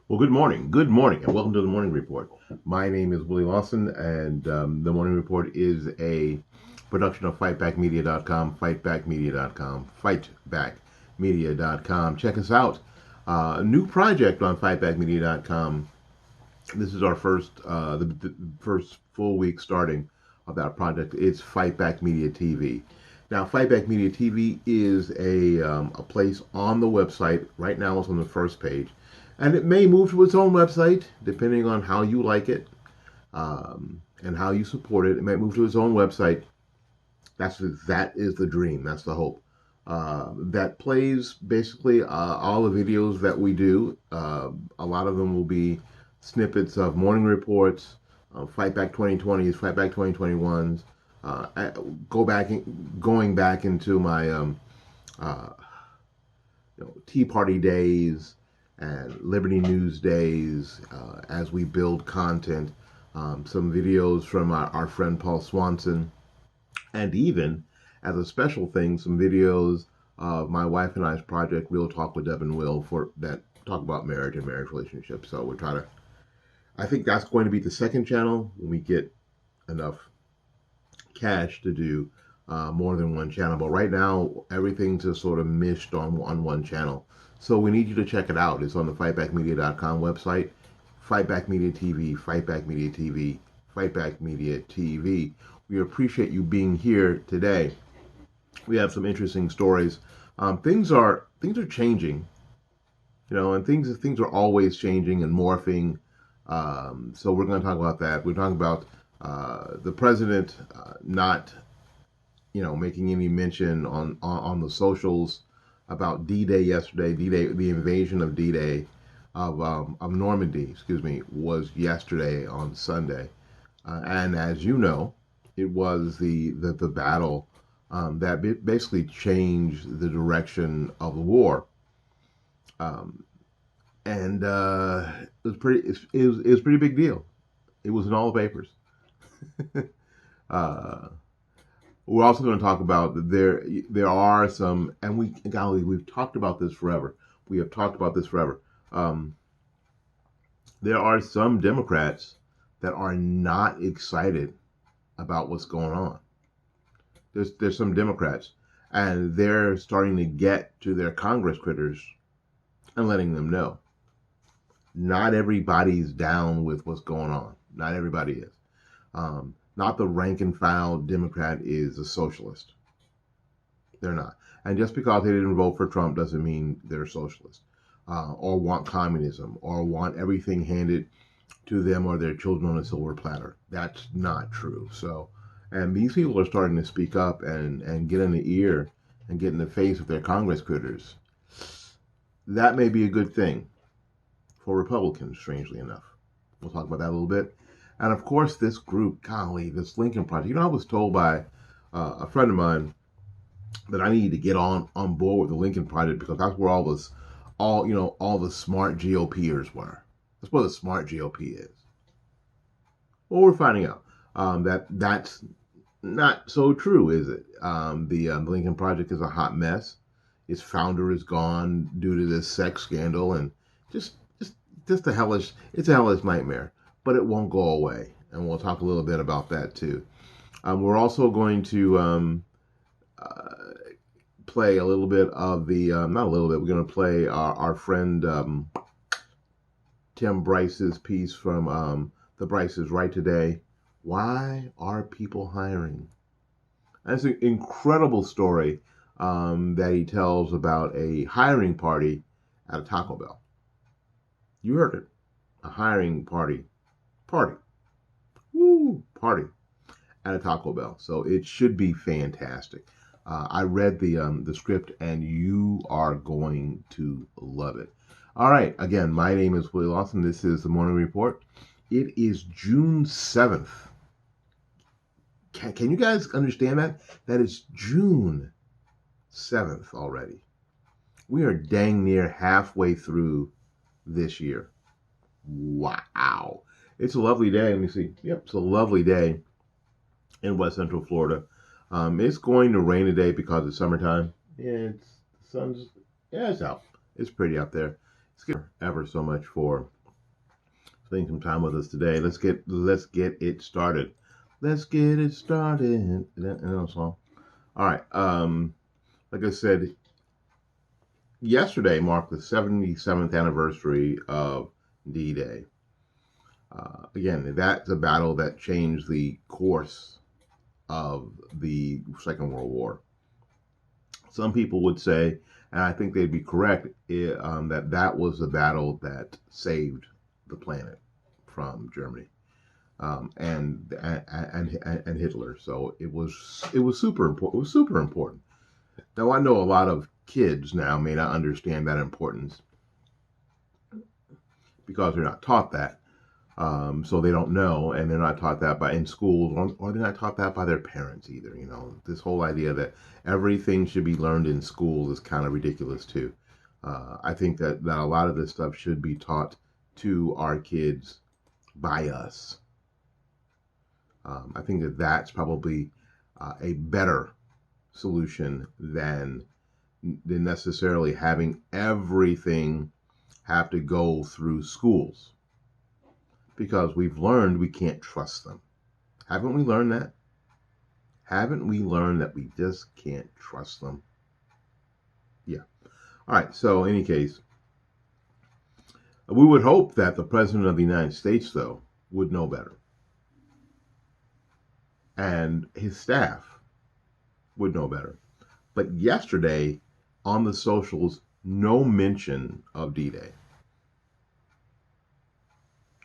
Well, good morning, and welcome to the Morning Report. My name is Willie Lawson, and the Morning Report is a production of FightBackMedia.com, FightBackMedia.com, FightBackMedia.com. Check us out. A new project on FightBackMedia.com. This is our the first full week starting of that project. It's Fightback Media TV. Now, Fightback Media TV is a place on the website. Right now, it's on the first page, and it may move to its own website depending on how you like it and how you support it. It might move to its own website. That is the dream. That's the hope. That plays basically all the videos that we do. A lot of them will be snippets of morning reports, Fight Back 2020s, Fight Back 2021s. Going back into my uh, Tea Party days and Liberty News days as we build content. Some videos from our friend Paul Swanson, and even as a special thing, some videos of my wife and I's project, Real Talk with Deb and Will, for that talk about marriage and marriage relationships. So we're trying to. I think that's going to be the second channel when we get enough cash to do more than one channel. But right now, everything's just sort of mished on one channel. So we need you to check it out. It's on the FightbackMedia.com website. Fightback Media TV, Fightback Media TV, Fightback Media TV. We appreciate you being here today. We have some interesting stories. Things are changing, and things are always changing and morphing. So we're going to talk about that. We're talking about the president not, making any mention on the socials about D-Day yesterday. D-Day, the invasion of D-Day of Normandy, excuse me, was yesterday on Sunday, and as you know, it was the battle that basically changed the direction of the war. Um, and it was a pretty big deal. It was in all the papers. uh, we're also going to talk about that there are some, and we've talked about this forever. We have talked about this forever. Um, there are some Democrats that are not excited about what's going on. There's some Democrats, and they're starting to get to their Congress critters and letting them know not everybody's down with what's going on. Not everybody is. Not the rank and file Democrat is a socialist. They're not. And just because they didn't vote for Trump doesn't mean they're socialist or want communism or want everything handed to them or their children on a silver platter. That's not true. So, and these people are starting to speak up and get in the ear and get in the face of their Congress critters. That may be a good thing for Republicans, strangely enough. We'll talk about that a little bit. And of course, this group, golly, this Lincoln Project. I was told by a friend of mine that I needed to get on board with the Lincoln Project because that's where all the smart GOPers were. That's where the smart GOP is. Well, we're finding out that's not so true, is it? The Lincoln Project is a hot mess. Its founder is gone due to this sex scandal, and just just it's a hellish nightmare. But it won't go away, and we'll talk a little bit about that too. We're also going to uh, play a little bit of the not a little bit. We're going to play our friend Tim Bryce's piece from the Bryce's Right Today. Why are people hiring? That's an incredible story that he tells about a hiring party at a Taco Bell. You heard it. A hiring party, party at a Taco Bell. So it should be fantastic. I read the script, and you are going to love it. All right. Again, my name is Willie Lawson. This is the Morning Report. It is June 7th. Can you guys understand that? That is June 7th already. We are dang near halfway through this year. Wow. It's a lovely day. Let me see. Yep, it's a lovely day in West Central Florida. It's going to rain today because it's summertime. Yeah, the sun's, yeah, it's out. It's pretty out there. ever so much for spending some time with us today. Let's get it started. Let's get it started. That song. All right. Like I said, yesterday marked the 77th anniversary of D-Day. Again, that's a battle that changed the course of the Second World War. Some people would say, and I think they'd be correct, that was the battle that saved the planet from Germany and Hitler. So it was super important. It was super important. Now I know a lot of kids now may not understand that importance because they're not taught that. So they don't know, and they're not taught that in schools, or they're not taught that by their parents either. You know, this whole idea that everything should be learned in school is kind of ridiculous too. I think that a lot of this stuff should be taught to our kids by us. I think that that's probably a better solution than necessarily having everything have to go through schools. Because we've learned we can't trust them. Haven't we learned that? Haven't we learned that we just can't trust them? Yeah. All right. So, in any case, we would hope that the President of the United States, though, would know better. And his staff would know better. But yesterday, on the socials, no mention of D-Day.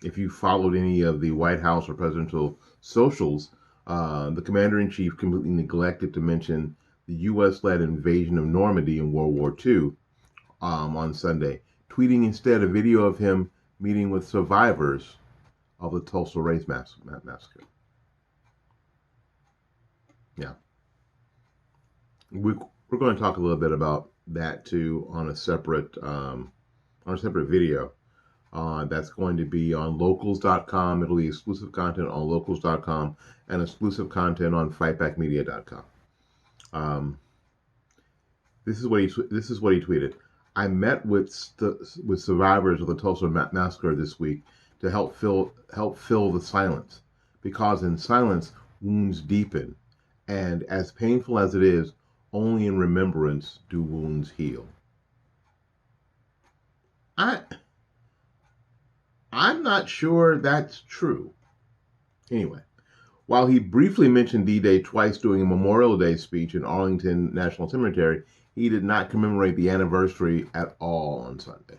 If you followed any of the White House or presidential socials, the commander-in-chief completely neglected to mention the U.S.-led invasion of Normandy in World War II on Sunday, tweeting instead a video of him meeting with survivors of the Tulsa Race Massacre. Yeah. We're going to talk a little bit about that too on a separate video. That's going to be on locals.com. It'll be exclusive content on locals.com and exclusive content on fightbackmedia.com. This is what he tweeted. I met with survivors of the Tulsa Massacre this week to help fill the silence, because in silence wounds deepen, and as painful as it is, only in remembrance do wounds heal. I'm not sure that's true. Anyway, while he briefly mentioned D-Day twice during a Memorial Day speech in Arlington National Cemetery, he did not commemorate the anniversary at all on Sunday.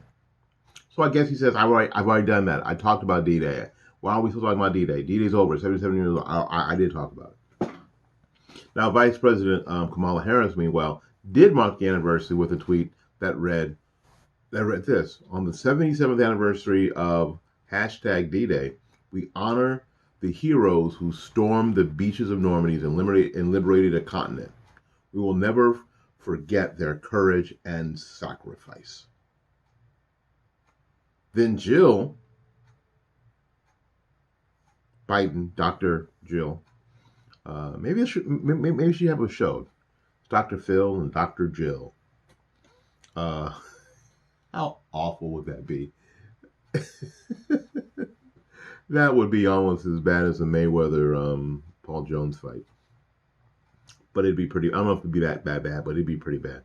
So I guess he says, I've already done that. I talked about D-Day. Why are we still talking about D-Day? D-Day's over. 77 years old. I did talk about it. Now, Vice President Kamala Harris, meanwhile, did mark the anniversary with a tweet that read this: on the 77th anniversary of #D-Day, we honor the heroes who stormed the beaches of Normandy and liberated a continent. We will never forget their courage and sacrifice. Then Jill Biden, Dr. Jill, maybe she have a show. It's Dr. Phil and Dr. Jill. How awful would that be? That would be almost as bad as the Mayweather Paul Jones fight. But it'd be pretty, I don't know if it'd be that bad, but it'd be pretty bad.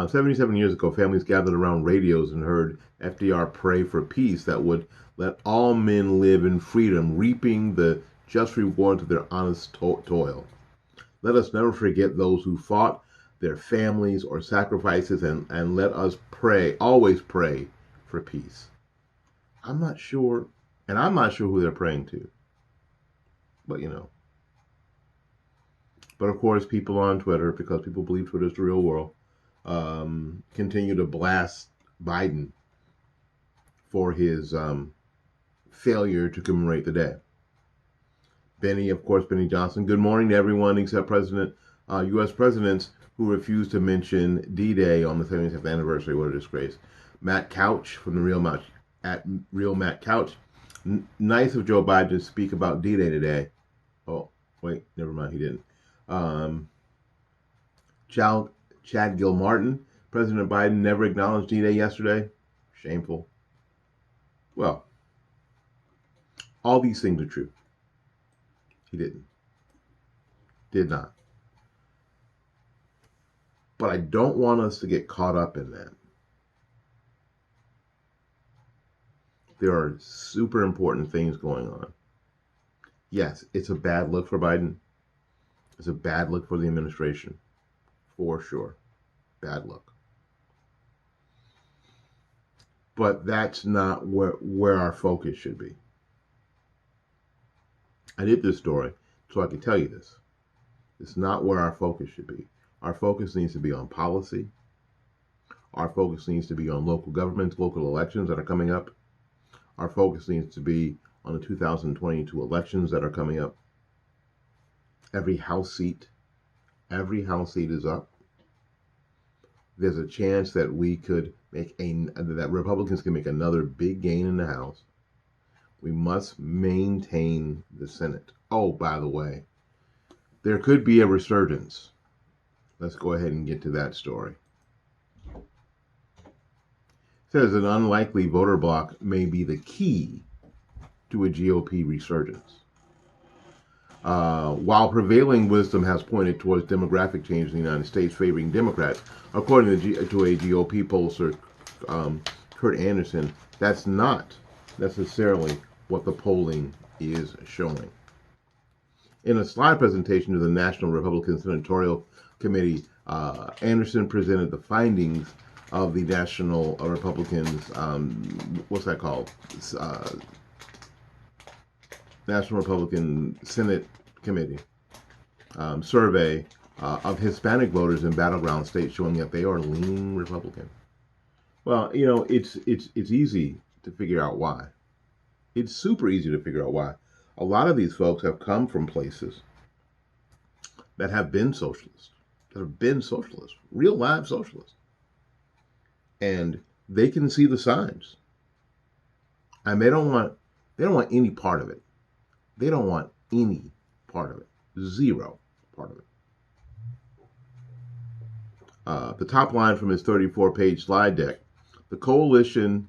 77 years ago, families gathered around radios and heard FDR pray for peace that would let all men live in freedom, reaping the just rewards of their honest toil. Let us never forget those who fought, their families or sacrifices, and let us always pray for peace. I'm not sure who they're praying to. But, you know. But, of course, people on Twitter, because people believe Twitter is the real world, continue to blast Biden for his failure to commemorate the day. Benny Johnson. Good morning to everyone except U.S. presidents who refused to mention D-Day on the 75th anniversary. What a disgrace. Matt Couch from the Real Matt Couch. Nice of Joe Biden to speak about D-Day today. Oh, wait, never mind, he didn't. Chad Gilmartin. President Biden never acknowledged D-Day yesterday. Shameful. Well, all these things are true. He did not. But I don't want us to get caught up in that. There are super important things going on. Yes, it's a bad look for Biden. It's a bad look for the administration, for sure. Bad look. But that's not where our focus should be. I did this story so I can tell you this. It's not where our focus should be. Our focus needs to be on policy. Our focus needs to be on local governments, local elections that are coming up. Our focus needs to be on the 2022 elections that are coming up. Every House seat is up. There's a chance that that Republicans can make another big gain in the House. We must maintain the Senate. Oh, by the way, there could be a resurgence. Let's go ahead and get to that story. It says an unlikely voter bloc may be the key to a GOP resurgence. While prevailing wisdom has pointed towards demographic change in the United States favoring Democrats, according to a GOP pollster, Kurt Anderson, that's not necessarily what the polling is showing. In a slide presentation to the National Republican Senatorial Committee, Anderson presented the findings of the National Republicans, what's that called? National Republican Senate Committee survey of Hispanic voters in battleground states, showing that they are leaning Republican. Well, it's easy to figure out why. It's super easy to figure out why. A lot of these folks have come from places that have been socialist, real live socialists. And they can see the signs. And they don't want any part of it. They don't want any part of it. Zero part of it. The top line from his 34-page slide deck: the coalition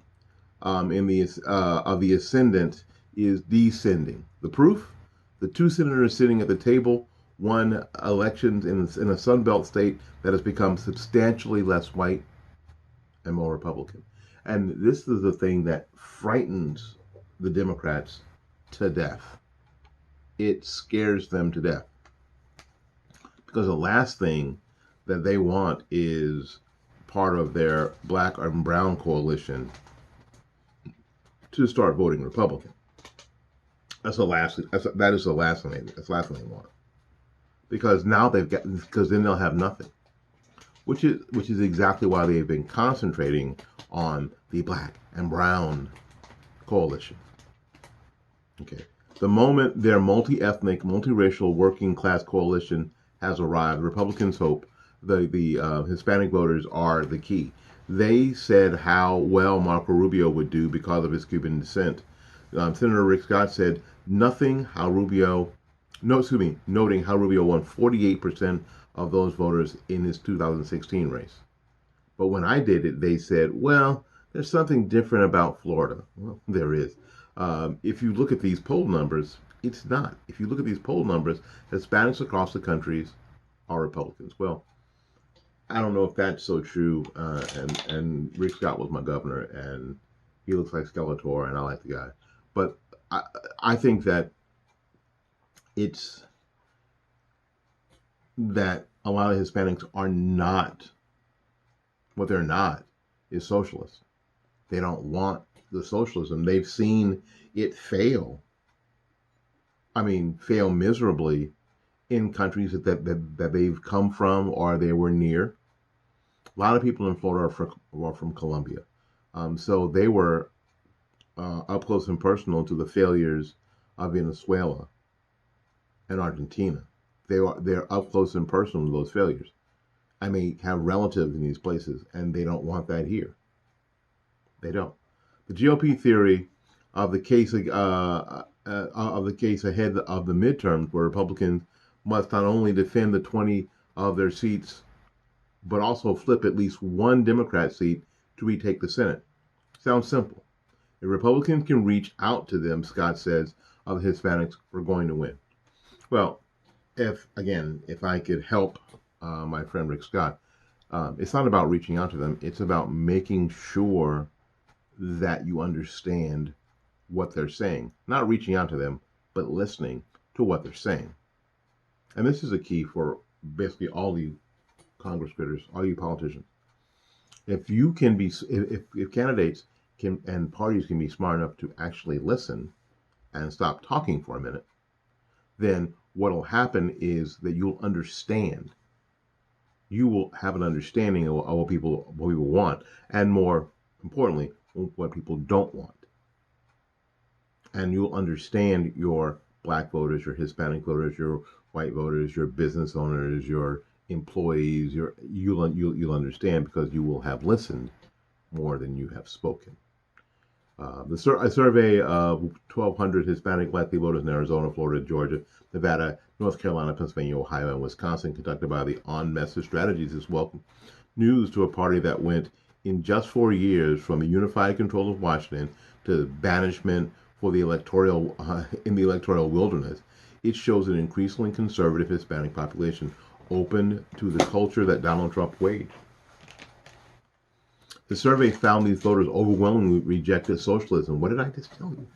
of the ascendant is descending. The proof: the two senators sitting at the table won elections in a Sun Belt state that has become substantially less white and more Republican. And this is the thing that frightens the Democrats to death. It scares them to death. Because the last thing that they want is part of their black and brown coalition to start voting Republican. That is the last thing they want. Because now because then they'll have nothing. Which is exactly why they've been concentrating on the black and brown coalition. Okay. The moment their multi-ethnic, multiracial working class coalition has arrived, Republicans hope the Hispanic voters are the key. They said how well Marco Rubio would do because of his Cuban descent. Senator Rick Scott said noting how Rubio won 48% of those voters in his 2016 race. But when I did it, they said, well, there's something different about Florida. Well, there is. If you look at these poll numbers, it's not. If you look at these poll numbers, Hispanics across the country are Republicans. Well, I don't know if that's so true. And Rick Scott was my governor, and he looks like Skeletor, and I like the guy. But I think that it's that a lot of Hispanics are not, what they're not is socialists. They don't want the socialism. They've seen it fail. I mean, fail miserably in countries that they've come from or they were near. A lot of people in Florida are from Colombia. So they were up close and personal to the failures of Venezuela and Argentina. They're up close and personal to those failures. I may have relatives in these places, and they don't want that here. They don't. The GOP theory of the case ahead of the midterms, where Republicans must not only defend the 20 of their seats, but also flip at least one Democrat seat to retake the Senate. Sounds simple. If Republicans can reach out to them, Scott says, of the Hispanics, we're going to win. Well, if I could help my friend Rick Scott, it's not about reaching out to them. It's about making sure that you understand what they're saying. Not reaching out to them, but listening to what they're saying. And this is a key for basically all you Congress critters, all you politicians. If you can be, if candidates can and parties can be smart enough to actually listen and stop talking for a minute, then what will happen is that you'll understand. You will have an understanding of what people want, and more importantly, what people don't want. And you'll understand your black voters, your Hispanic voters, your white voters, your business owners, your employees. You'll understand because you will have listened more than you have spoken. A survey of 1,200 Hispanic likely voters in Arizona, Florida, Georgia, Nevada, North Carolina, Pennsylvania, Ohio, and Wisconsin, conducted by the On Message Strategies, is welcome news to a party that went in just 4 years from the unified control of Washington to banishment for the electoral in the electoral wilderness. It shows an increasingly conservative Hispanic population open to the culture that Donald Trump waged. The survey found these voters overwhelmingly rejected socialism. What did I just tell you?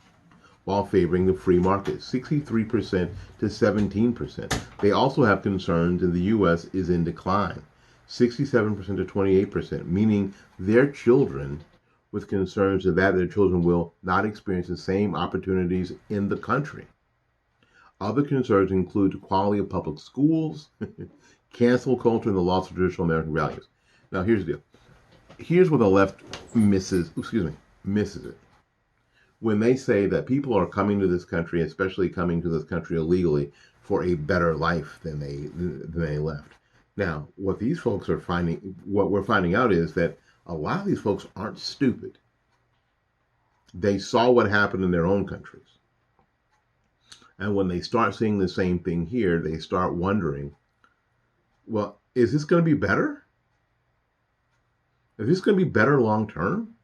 While favoring the free market, 63% to 17%. They also have concerns in the U.S. is in decline, 67% to 28%, meaning their children with concerns that their children will not experience the same opportunities in the country. Other concerns include the quality of public schools, cancel culture, and the loss of traditional American values. Now, here's the deal. Here's where the left misses it. When they say that people are coming to this country, especially coming to this country illegally, for a better life than they left. Now, what we're finding out is that a lot of these folks aren't stupid. They saw what happened in their own countries. And when they start seeing the same thing here, they start wondering, well, is this going to be better? Is this going to be better long term?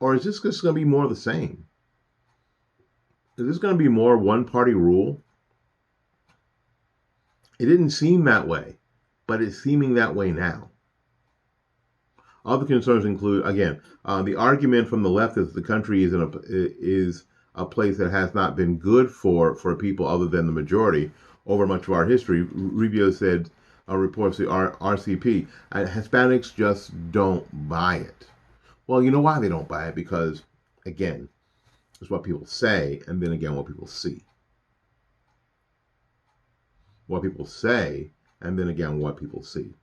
Or is this just going to be more of the same? Is this going to be more one party rule? It didn't seem that way, but it's seeming that way now. Other concerns include, again, the argument from the left is the country is a place that has not been good for people other than the majority over much of our history. Rubio said, reports the RCP, Hispanics just don't buy it. Well, you know why they don't buy it? Because, again, it's what people say, and then again, what people see. What people say, and then again, what people see.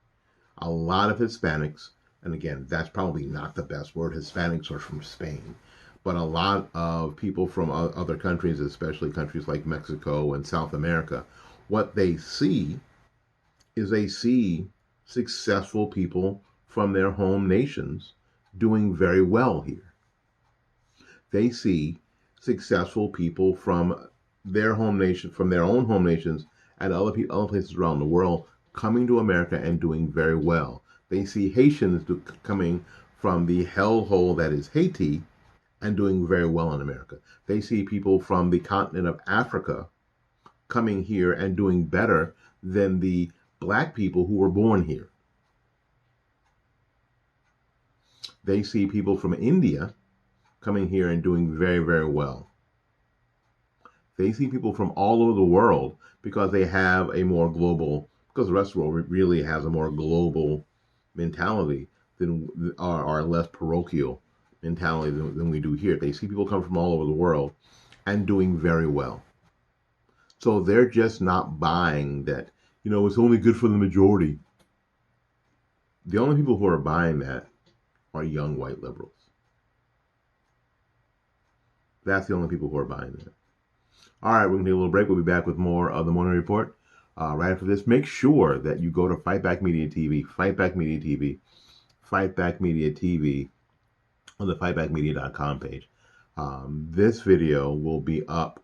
A lot of Hispanics, and again, that's probably not the best word, Hispanics are from Spain, but a lot of people from other countries, especially countries like Mexico and South America, what they see is they see successful people from their home nations doing very well here. They see successful people from their home nation, from their own home nations, and other places around the world coming to America and doing very well. They see Haitians coming from the hellhole that is Haiti and doing very well in America. They see people from the continent of Africa coming here and doing better than the black people who were born here. They see people from India coming here and doing very, very well. They see people from all over the world because they have a more global, because the rest of the world really has a more global mentality than our less parochial mentality than we do here. They see people come from all over the world and doing very well. So they're just not buying that, it's only good for the majority. The only people who are buying that are young white liberals. That's the only people who are buying that. All right, we're going to take a little break. We'll be back with more of the Morning Report right after this. Make sure that you go to Fight Back Media TV, Fight Back Media TV, Fight Back Media TV on the fightbackmedia.com page. This video will be up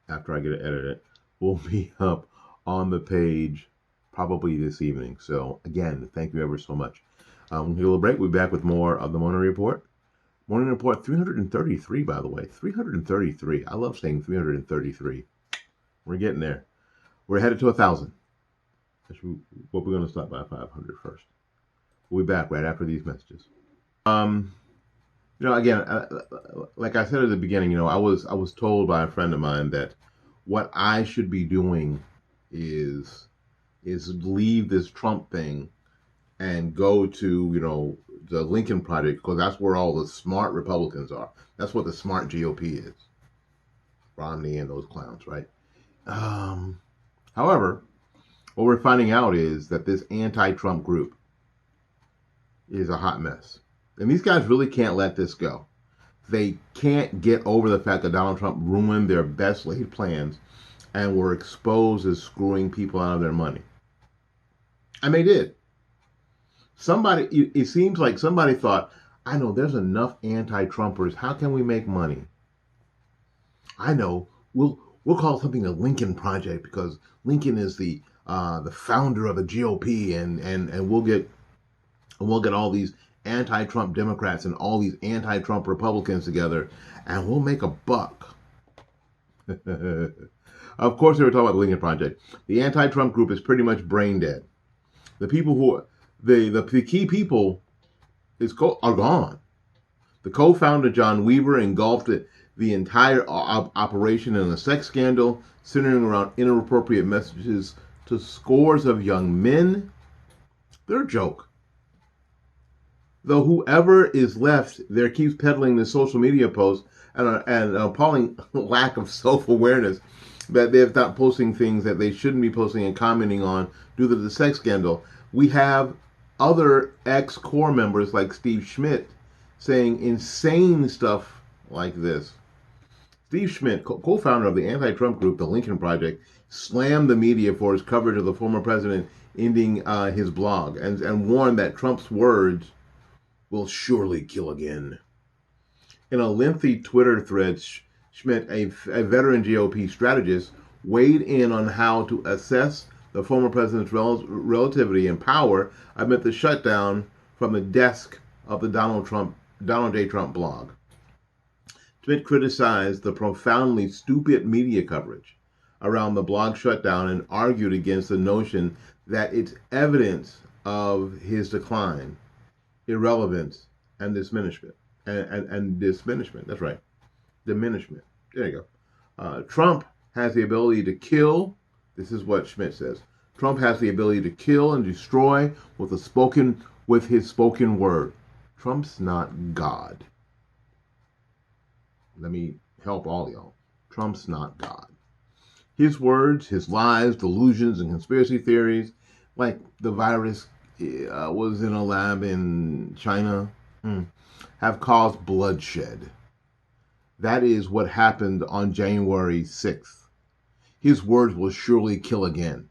after I get it edited. Will be up on the page probably this evening. So again, thank you ever so much. We'll take a little break. We'll be back with more of the Morning Report Morning report 333, by the way. 333. I love saying 333. We're getting there. We're headed to 1,000. What we're going to stop by 500 first. We'll be back right after these messages. Again, like I said at the beginning, I was told by a friend of mine that what I should be doing is leave this Trump thing and go to the Lincoln Project, because that's where all the smart Republicans are. That's what the smart GOP is. Romney and those clowns, right? However, what we're finding out is that this anti-Trump group is a hot mess. And these guys really can't let this go. They can't get over the fact that Donald Trump ruined their best laid plans and were exposed as screwing people out of their money. And they did. It seems like somebody thought, I know there's enough anti-Trumpers. How can we make money? I know. We'll call something the Lincoln Project, because Lincoln is the founder of the GOP, and we'll get all these anti-Trump Democrats and all these anti-Trump Republicans together, and we'll make a buck. Of course, they were talking about the Lincoln Project. The anti-Trump group is pretty much brain dead. The people who the key people are gone. The co-founder John Weaver engulfed the entire operation in a sex scandal centering around inappropriate messages to scores of young men. They're a joke. Though whoever is left there keeps peddling the social media posts and an appalling lack of self-awareness that they're not posting things that they shouldn't be posting and commenting on due to the sex scandal. We have other ex-core members like Steve Schmidt saying insane stuff like this. Steve Schmidt, co-founder of the anti-Trump group, the Lincoln Project, slammed the media for his coverage of the former president ending his blog and warned that Trump's words will surely kill again. In a lengthy Twitter thread, Schmidt, a veteran GOP strategist, weighed in on how to assess the former president's relativity and power amid the shutdown from the desk of the Donald J. Trump blog. Schmidt criticized the profoundly stupid media coverage around the blog shutdown and argued against the notion that it's evidence of his decline, irrelevance, and diminishment. And diminishment. That's right. Diminishment. There you go. Trump has the ability to kill. This is what Schmidt says. Trump has the ability to kill and destroy with his spoken word. Trump's not God. Let me help all y'all. Trump's not God. His words, his lies, delusions, and conspiracy theories, like the virus was in a lab in China, have caused bloodshed. That is what happened on January 6th. His words will surely kill again.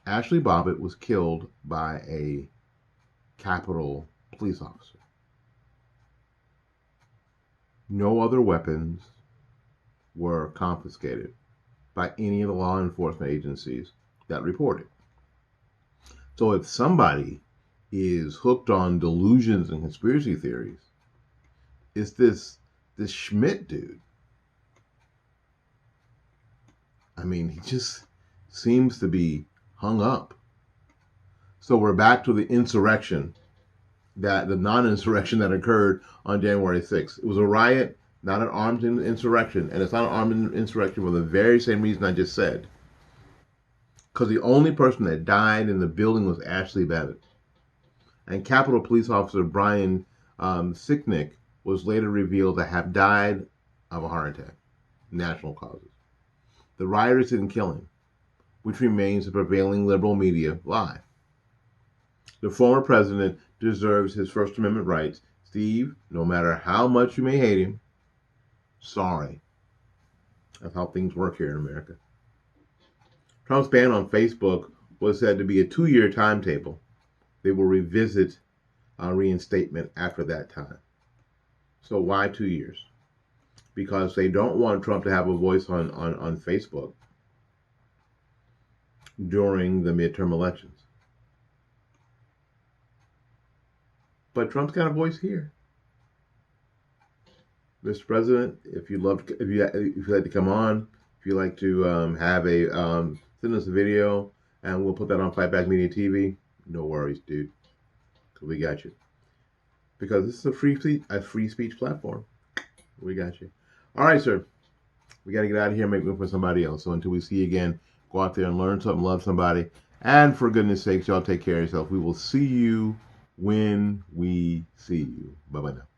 Ashley Babbitt was killed by a Capitol police officer. No other weapons were confiscated by any of the law enforcement agencies that reported. So if somebody is hooked on delusions and conspiracy theories, it's this Schmidt dude. I mean, he just seems to be hung up. So we're back to the insurrection, the non-insurrection that occurred on January 6th. It was a riot, not an armed insurrection. And it's not an armed insurrection for the very same reason I just said. Because the only person that died in the building was Ashley Babbitt. And Capitol Police Officer Brian Sicknick was later revealed to have died of a heart attack. National causes. The rioters didn't kill him, which remains the prevailing liberal media lie. The former president deserves his First Amendment rights. Steve, no matter how much you may hate him, sorry. That's how things work here in America. Trump's ban on Facebook was said to be a 2-year timetable. They will revisit reinstatement after that time. So why 2 years? Because they don't want Trump to have a voice on Facebook during the midterm elections. But Trump's got a voice here. Mr. President, if you'd like to come on, if you'd like to have a send us a video, and we'll put that on Fight Back Media TV. No worries, dude, because we got you. Because this is a free speech platform. We got you. All right, sir. We got to get out of here and make room for somebody else. So until we see you again, go out there and learn something, love somebody, and for goodness sakes, y'all take care of yourself. We will see you when we see you. Bye bye now.